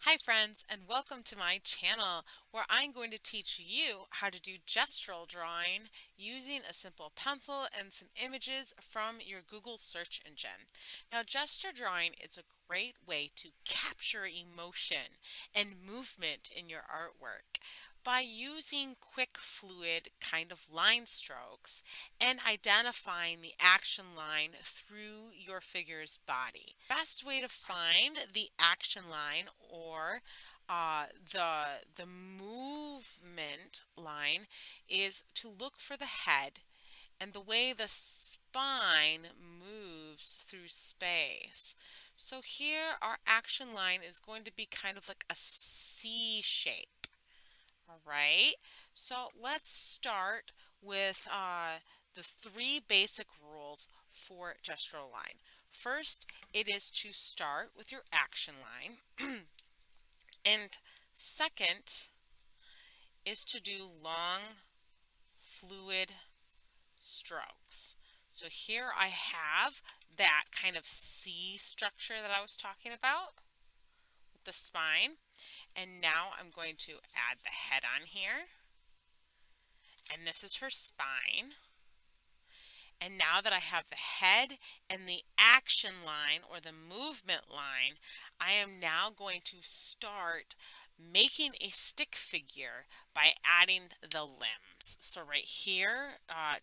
Hi friends, and welcome to my channel where I'm going to teach you how to do gestural drawing using a simple pencil and some images from your Google search engine. Now, gesture drawing is a great way to capture emotion and movement in your artwork by using quick, fluid kind of line strokes and identifying the action line through your figure's body. Best way to find the action line or the movement line is to look for the head and the way the spine moves through space. So here our action line is going to be kind of like a C shape. All right, so let's start with the three basic rules for gestural line. First, it is to start with your action line. And second is to do long, fluid strokes. So here I have that kind of C structure that I was talking about with the spine. And now I'm going to add the head on here. And this is her spine. And now that I have the head and the action line or the movement line, I am now going to start making a stick figure by adding the limbs. So right here,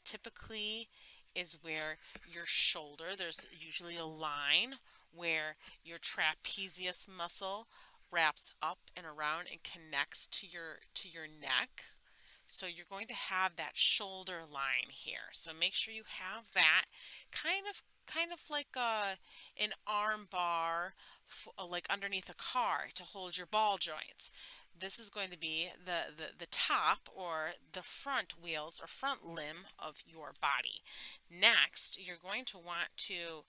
typically is where your shoulder, there's usually a line where your trapezius muscle wraps up and around and connects to your neck. So you're going to have that shoulder line here. So make sure you have that kind of like an arm bar like underneath a car to hold your ball joints. This is going to be the top or the front wheels or front limb of your body. Next, you're going to want to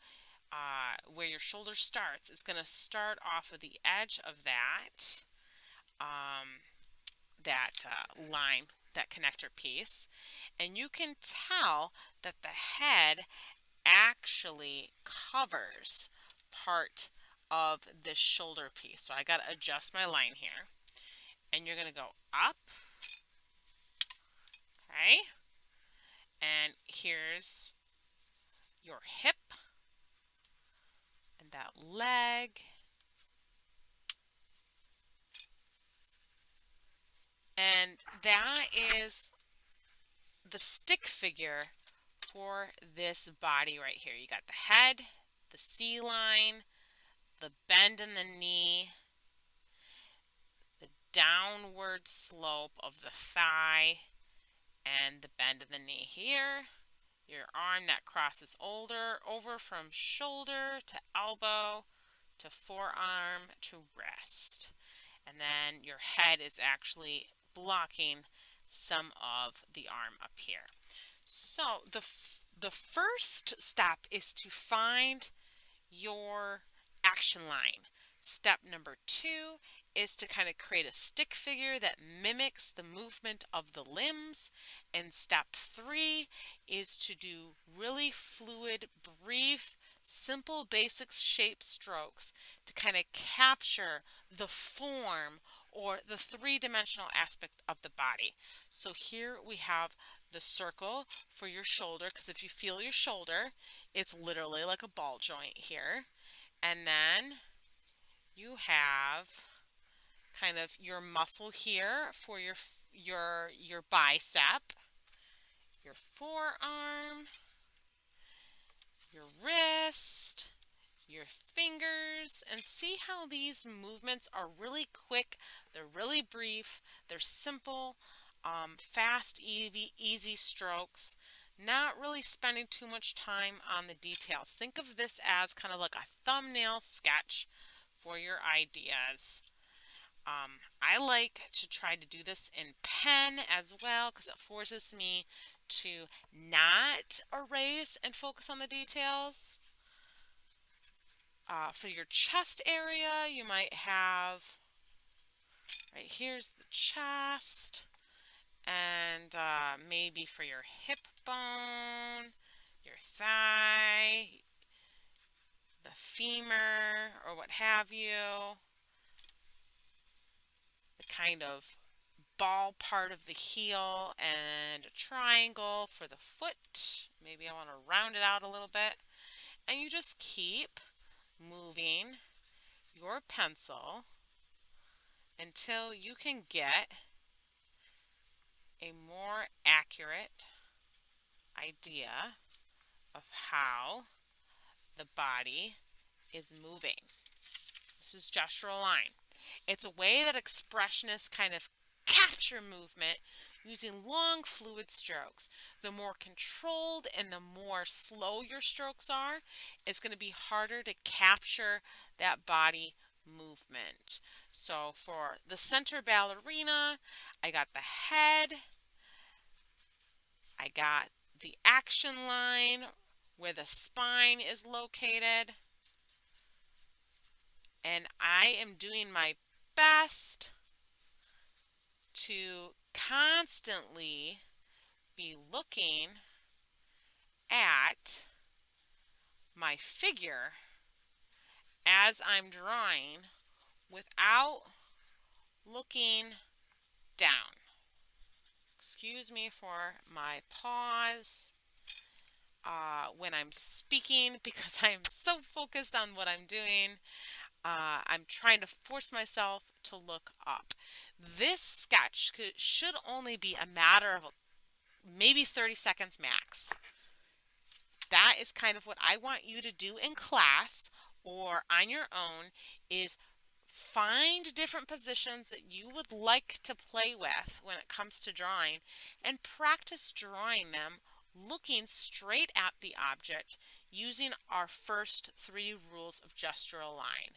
where your shoulder starts, it's going to start off of the edge of um, that line, that connector piece, and you can tell that the head actually covers part of this shoulder piece. So I got to adjust my line here, and you're going to go up, okay, and here's your hip and that leg, and that is the stick figure for this body right here. You got the head, the C line, the bend in the knee, the downward slope of the thigh, and the bend in the knee here. Your arm that crosses over from shoulder to elbow to forearm to wrist. And then your head is actually blocking some of the arm up here. So the first step is to find your action line. Step number 2 is to kind of create a stick figure that mimics the movement of the limbs. And step 3 is to do really fluid, brief, simple, basic shape strokes to kind of capture the form or the three-dimensional aspect of the body. So here we have the circle for your shoulder, because if you feel your shoulder, it's literally like a ball joint here. And then you have kind of your muscle here for your bicep, your forearm, your wrist, your fingers, and see how these movements are really quick, they're really brief, they're simple, fast, easy strokes, not really spending too much time on the details. Think of this as kind of like a thumbnail sketch for your ideas. I like to try to do this in pen as well because it forces me to not erase and focus on the details. For your chest area, you might have, right here's the chest, and maybe for your hip bone, your thigh, the femur, or what have you. kind of ball part of the heel and a triangle for the foot. Maybe I want to round it out a little bit. And you just keep moving your pencil until you can get a more accurate idea of how the body is moving. This is gestural line. It's a way that expressionists kind of capture movement using long fluid strokes. The more controlled and the more slow your strokes are, it's going to be harder to capture that body movement. So for the center ballerina, I got the head, I got the action line where the spine is located, and I am doing my best to constantly be looking at my figure as I'm drawing without looking down. Excuse me for my pause when I'm speaking because I am so focused on what I'm doing. I'm trying to force myself to look up. This sketch should only be a matter of maybe 30 seconds max. That is kind of what I want you to do in class or on your own, is find different positions that you would like to play with when it comes to drawing and practice drawing them looking straight at the object using our first 3 rules of gestural line.